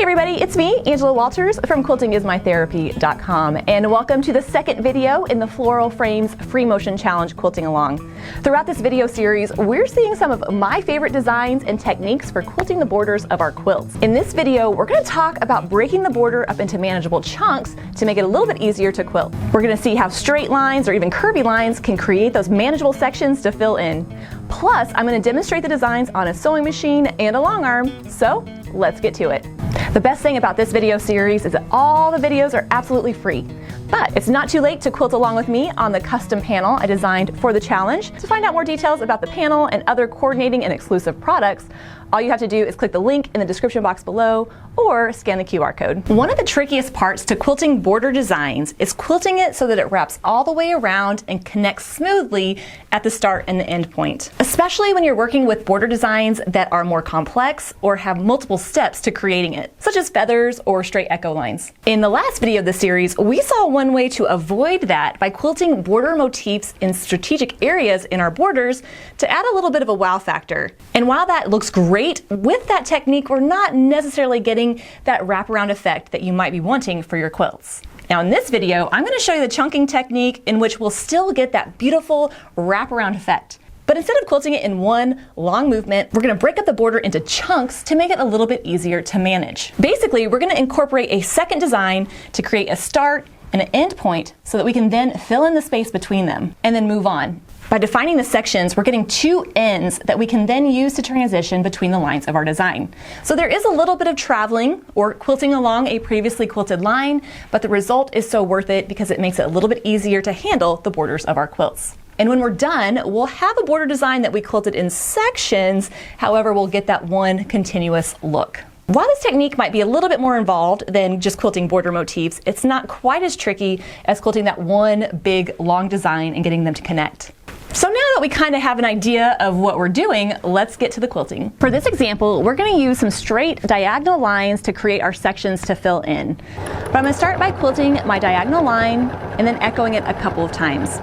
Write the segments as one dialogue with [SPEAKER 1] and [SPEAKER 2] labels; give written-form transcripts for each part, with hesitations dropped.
[SPEAKER 1] everybody, it's me, Angela Walters from quiltingismytherapy.com, and welcome to the second video in the Floral Frames Free Motion Challenge Quilting Along. Throughout this video series, we're seeing some of my favorite designs and techniques for quilting the borders of our quilts. In this video, we're going to talk about breaking the border up into manageable chunks to make it a little bit easier to quilt. We're going to see how straight lines or even curvy lines can create those manageable sections to fill in. Plus, I'm going to demonstrate the designs on a sewing machine and a long arm, so let's get to it. The best thing about this video series is that all the videos are absolutely free. But it's not too late to quilt along with me on the custom panel I designed for the challenge. To find out more details about the panel and other coordinating and exclusive products, all you have to do is click the link in the description box below or scan the QR code. One of the trickiest parts to quilting border designs is quilting it so that it wraps all the way around and connects smoothly at the start and the end point. Especially when you're working with border designs that are more complex or have multiple steps to creating it, such as feathers or straight echo lines. In the last video of the series, we saw one way to avoid that by quilting border motifs in strategic areas in our borders to add a little bit of a wow factor. And while that looks great, with that technique, we're not necessarily getting that wraparound effect that you might be wanting for your quilts. Now in this video, I'm going to show you the chunking technique in which we'll still get that beautiful wraparound effect. But instead of quilting it in one long movement, we're going to break up the border into chunks to make it a little bit easier to manage. Basically, we're going to incorporate a second design to create a start and an end point so that we can then fill in the space between them and then move on. By defining the sections, we're getting two ends that we can then use to transition between the lines of our design. So there is a little bit of traveling or quilting along a previously quilted line, but the result is so worth it because it makes it a little bit easier to handle the borders of our quilts. And when we're done, we'll have a border design that we quilted in sections, however, we'll get that one continuous look. While this technique might be a little bit more involved than just quilting border motifs, it's not quite as tricky as quilting that one big long design and getting them to connect. So now that we kind of have an idea of what we're doing, let's get to the quilting. For this example, we're going to use some straight diagonal lines to create our sections to fill in. But I'm going to start by quilting my diagonal line and then echoing it a couple of times.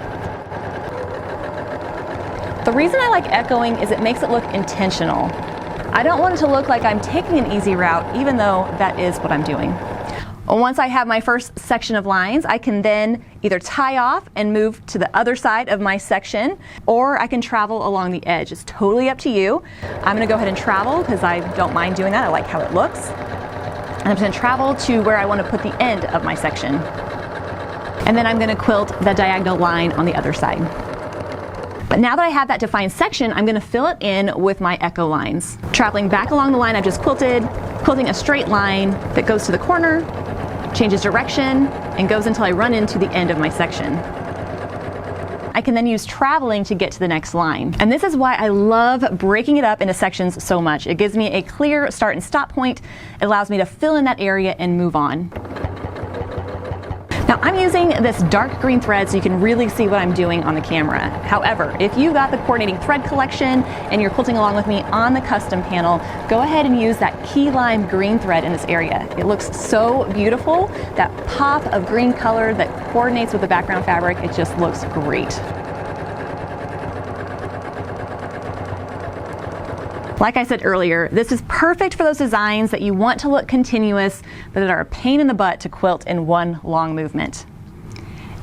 [SPEAKER 1] The reason I like echoing is it makes it look intentional. I don't want it to look like I'm taking an easy route, even though that is what I'm doing. Once I have my first section of lines, I can then either tie off and move to the other side of my section, or I can travel along the edge. It's totally up to you. I'm going to go ahead and travel because I don't mind doing that. I like how it looks. And I'm going to travel to where I want to put the end of my section. And then I'm going to quilt the diagonal line on the other side. But now that I have that defined section, I'm going to fill it in with my echo lines. Traveling back along the line I've just quilted, quilting a straight line that goes to the corner, changes direction, and goes until I run into the end of my section. I can then use traveling to get to the next line. And this is why I love breaking it up into sections so much. It gives me a clear start and stop point. It allows me to fill in that area and move on. Now I'm using this dark green thread so you can really see what I'm doing on the camera. However, if you've got the coordinating thread collection and you're quilting along with me on the custom panel, go ahead and use that key lime green thread in this area. It looks so beautiful. That pop of green color that coordinates with the background fabric, it just looks great. Like I said earlier, this is perfect for those designs that you want to look continuous, but that are a pain in the butt to quilt in one long movement.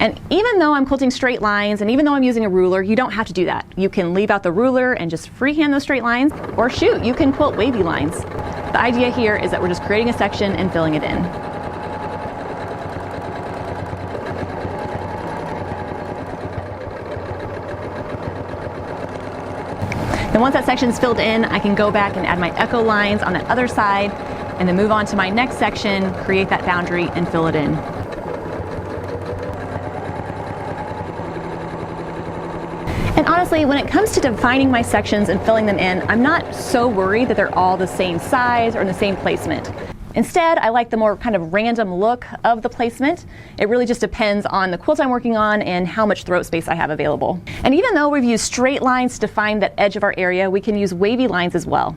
[SPEAKER 1] And even though I'm quilting straight lines, and even though I'm using a ruler, you don't have to do that. You can leave out the ruler and just freehand those straight lines, or shoot, you can quilt wavy lines. The idea here is that we're just creating a section and filling it in. And once that section's filled in, I can go back and add my echo lines on that other side, and then move on to my next section, create that boundary, and fill it in. And honestly, when it comes to defining my sections and filling them in, I'm not so worried that they're all the same size or in the same placement. Instead, I like the more kind of random look of the placement. It really just depends on the quilt I'm working on and how much throat space I have available. And even though we've used straight lines to define that edge of our area, we can use wavy lines as well.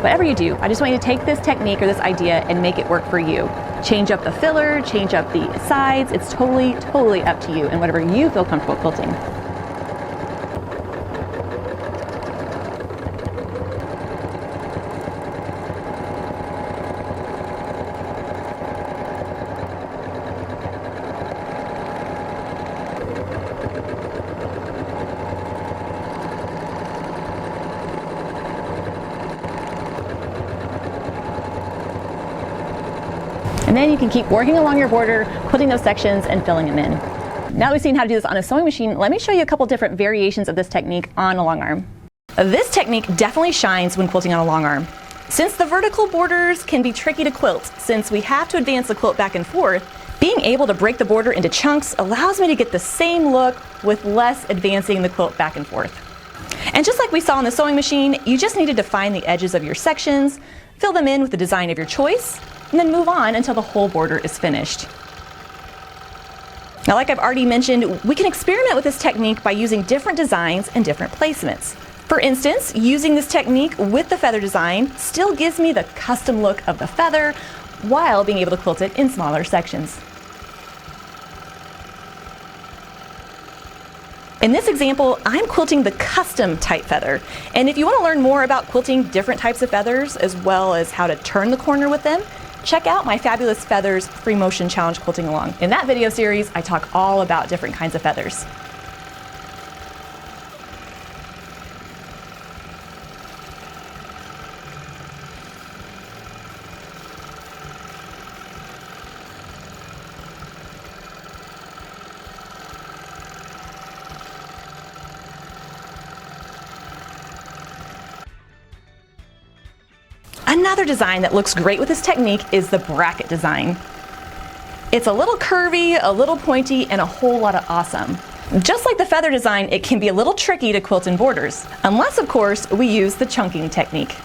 [SPEAKER 1] Whatever you do, I just want you to take this technique or this idea and make it work for you. Change up the filler, change up the sides. It's totally up to you and whatever you feel comfortable quilting. And then you can keep working along your border, putting those sections and filling them in. Now that we've seen how to do this on a sewing machine, let me show you a couple different variations of this technique on a long arm. This technique definitely shines when quilting on a long arm. Since the vertical borders can be tricky to quilt, since we have to advance the quilt back and forth, being able to break the border into chunks allows me to get the same look with less advancing the quilt back and forth. And just like we saw on the sewing machine, you just need to define the edges of your sections, fill them in with the design of your choice, and then move on until the whole border is finished. Now, like I've already mentioned, we can experiment with this technique by using different designs and different placements. For instance, using this technique with the feather design still gives me the custom look of the feather while being able to quilt it in smaller sections. In this example, I'm quilting the custom type feather. And if you want to learn more about quilting different types of feathers as well as how to turn the corner with them, check out my Fabulous Feathers Free Motion Challenge Quilting Along. In that video series, I talk all about different kinds of feathers. Another design that looks great with this technique is the bracket design. It's a little curvy, a little pointy, and a whole lot of awesome. Just like the feather design, it can be a little tricky to quilt in borders, unless of course we use the chunking technique.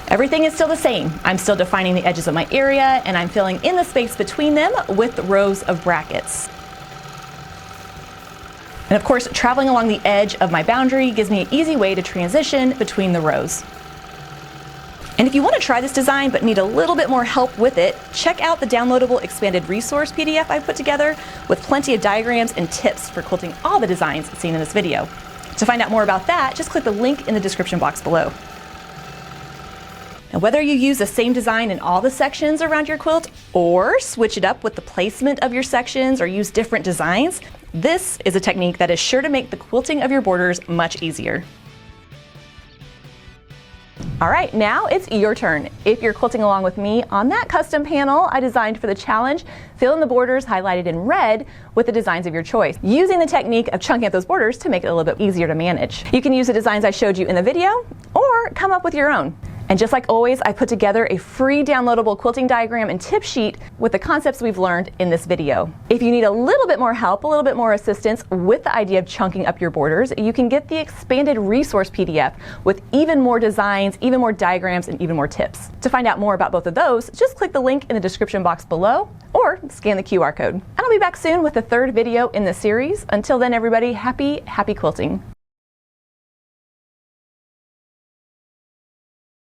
[SPEAKER 1] Everything is still the same. I'm still defining the edges of my area, and I'm filling in the space between them with rows of brackets. And of course, traveling along the edge of my boundary gives me an easy way to transition between the rows. And if you want to try this design but need a little bit more help with it, check out the downloadable expanded resource PDF I put together with plenty of diagrams and tips for quilting all the designs seen in this video. To find out more about that, just click the link in the description box below. Now, whether you use the same design in all the sections around your quilt or switch it up with the placement of your sections or use different designs, this is a technique that is sure to make the quilting of your borders much easier. All right, now it's your turn. If you're quilting along with me on that custom panel I designed for the challenge, fill in the borders highlighted in red with the designs of your choice, using the technique of chunking up those borders to make it a little bit easier to manage. You can use the designs I showed you in the video or come up with your own. And just like always, I put together a free downloadable quilting diagram and tip sheet with the concepts we've learned in this video. If you need a little bit more help, a little bit more assistance with the idea of chunking up your borders, you can get the expanded resource PDF with even more designs, even more diagrams, and even more tips. To find out more about both of those, just click the link in the description box below or scan the QR code. And I'll be back soon with the third video in the series. Until then, everybody, happy quilting.